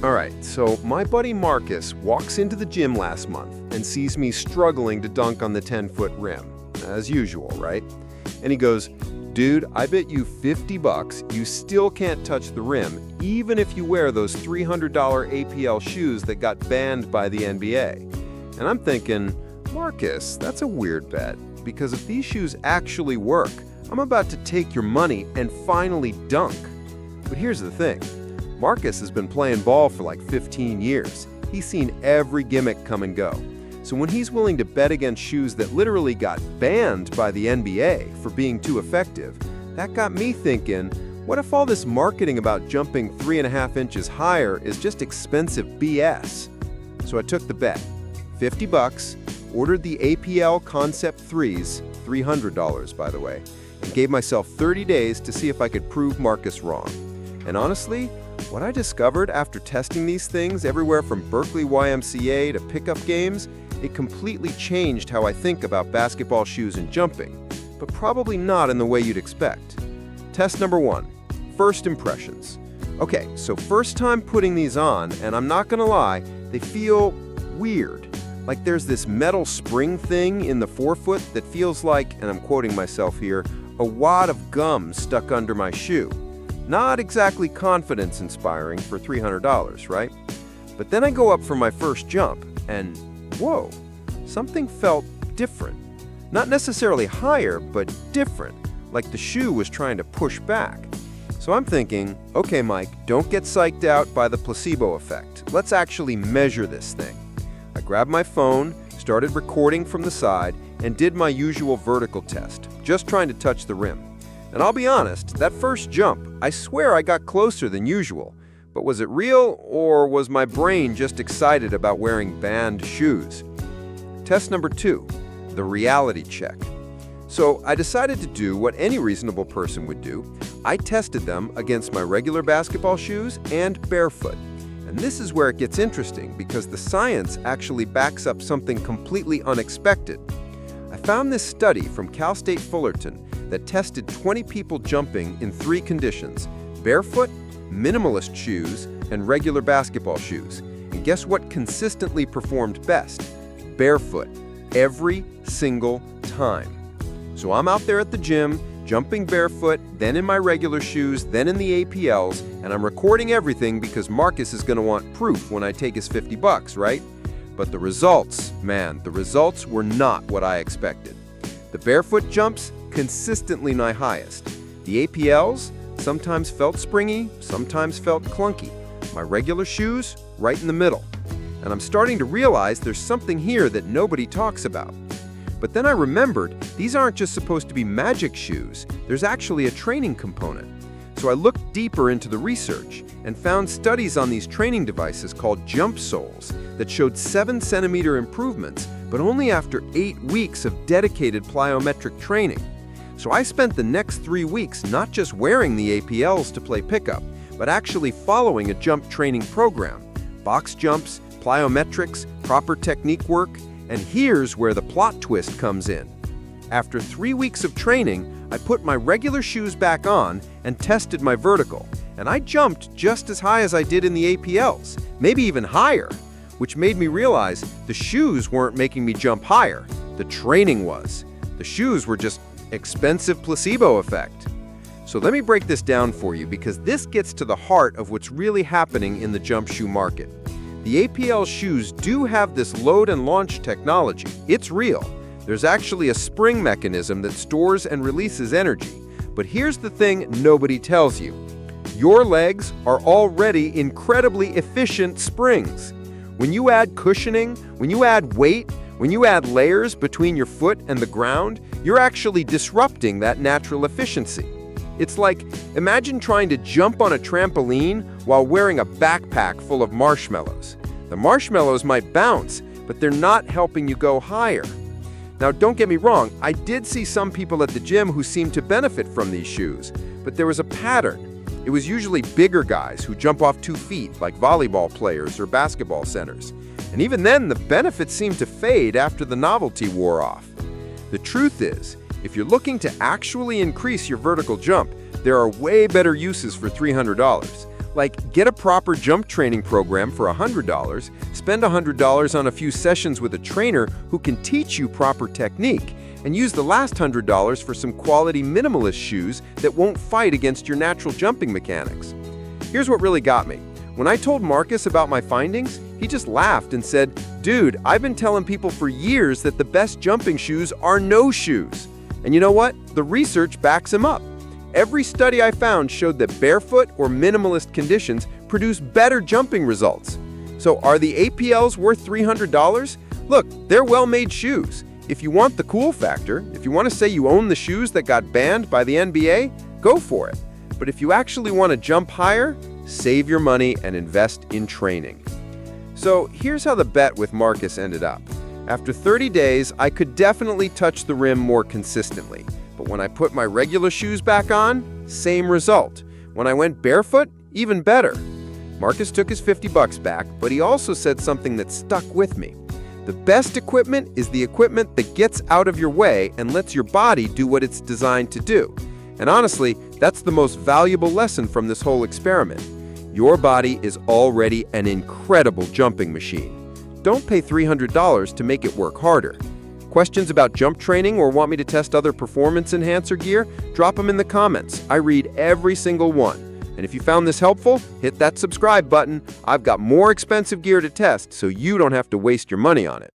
All right, so my buddy Marcus walks into the gym last month and sees me struggling to dunk on the 10-foot rim, as usual, right? And he goes, "Dude, I bet you $50 you still can't touch the rim, even if you wear those $300 APL shoes that got banned by the NBA." And I'm thinking, Marcus, that's a weird bet, because if these shoes actually work, I'm about to take your money and finally dunk. But here's the thing. Marcus has been playing ball for like 15 years. He's seen every gimmick come and go. So when he's willing to bet against shoes that literally got banned by the NBA for being too effective, that got me thinking, what if all this marketing about jumping 3.5 inches higher is just expensive BS? So I took the bet. $50, ordered the APL Concept 3s, $300 by the way, and gave myself 30 days to see if I could prove Marcus wrong. And honestly, what I discovered after testing these things everywhere from Berkeley YMCA to pickup games, it completely changed how I think about basketball shoes and jumping, but probably not in the way you'd expect. Test number 1, first impressions. Okay, so first time putting these on, and I'm not gonna lie, they feel weird. Like there's this metal spring thing in the forefoot that feels like, and I'm quoting myself here, a wad of gum stuck under my shoe. Not exactly confidence-inspiring for $300, right? But then I go up for my first jump, and whoa, something felt different. Not necessarily higher, but different, like the shoe was trying to push back. So I'm thinking, okay, Mike, don't get psyched out by the placebo effect. Let's actually measure this thing. I grabbed my phone, started recording from the side, and did my usual vertical test, just trying to touch the rim. And I'll be honest, that first jump, I swear I got closer than usual. But was it real, or was my brain just excited about wearing banned shoes? Test number 2, the reality check. So I decided to do what any reasonable person would do. I tested them against my regular basketball shoes and barefoot. And this is where it gets interesting, because the science actually backs up something completely unexpected. I found this study from Cal State Fullerton that tested 20 people jumping in 3 conditions: barefoot, minimalist shoes, and regular basketball shoes. And guess what consistently performed best? Barefoot, every single time. So I'm out there at the gym, jumping barefoot, then in my regular shoes, then in the APLs, and I'm recording everything because Marcus is going to want proof when I take his $50, right? But the results, man, the results were not what I expected. The barefoot jumps, consistently my highest. The APLs sometimes felt springy, sometimes felt clunky. My regular shoes, right in the middle. And I'm starting to realize there's something here that nobody talks about. But then I remembered, these aren't just supposed to be magic shoes. There's actually a training component. So I looked deeper into the research and found studies on these training devices called jump soles that showed 7-centimeter improvements, but only after 8 weeks of dedicated plyometric training. So I spent the next 3 weeks not just wearing the APLs to play pickup, but actually following a jump training program. Box jumps, plyometrics, proper technique work, and here's where the plot twist comes in. After 3 weeks of training, I put my regular shoes back on and tested my vertical, and I jumped just as high as I did in the APLs, maybe even higher, which made me realize the shoes weren't making me jump higher, the training was. The shoes were just expensive placebo effect. So let me break this down for you, because this gets to the heart of what's really happening in the jump shoe market. The APL shoes do have this load and launch technology. It's real. There's actually a spring mechanism that stores and releases energy. But here's the thing nobody tells you. Your legs are already incredibly efficient springs. When you add cushioning, when you add weight, when you add layers between your foot and the ground, you're actually disrupting that natural efficiency. It's like, imagine trying to jump on a trampoline while wearing a backpack full of marshmallows. The marshmallows might bounce, but they're not helping you go higher. Now, don't get me wrong, I did see some people at the gym who seemed to benefit from these shoes, but there was a pattern. It was usually bigger guys who jump off 2 feet, like volleyball players or basketball centers. And even then, the benefits seemed to fade after the novelty wore off. The truth is, if you're looking to actually increase your vertical jump, there are way better uses for $300, Like, get a proper jump training program for $100, spend $100 on a few sessions with a trainer who can teach you proper technique, and use the last $100 for some quality minimalist shoes that won't fight against your natural jumping mechanics. Here's what really got me. When I told Marcus about my findings, he just laughed and said, "Dude, I've been telling people for years that the best jumping shoes are no shoes." And you know what? The research backs him up. Every study I found showed that barefoot or minimalist conditions produce better jumping results. So are the APLs worth $300? Look, they're well-made shoes. If you want the cool factor, if you want to say you own the shoes that got banned by the NBA, go for it. But if you actually want to jump higher, save your money and invest in training. So here's how the bet with Marcus ended up. After 30 days, I could definitely touch the rim more consistently. But when I put my regular shoes back on, same result. When I went barefoot, even better. Marcus took his $50 back, but he also said something that stuck with me. The best equipment is the equipment that gets out of your way and lets your body do what it's designed to do. And honestly, that's the most valuable lesson from this whole experiment. Your body is already an incredible jumping machine. Don't pay $300 to make it work harder. Questions about jump training or want me to test other performance enhancer gear? Drop them in the comments. I read every single one. And if you found this helpful, hit that subscribe button. I've got more expensive gear to test, so you don't have to waste your money on it.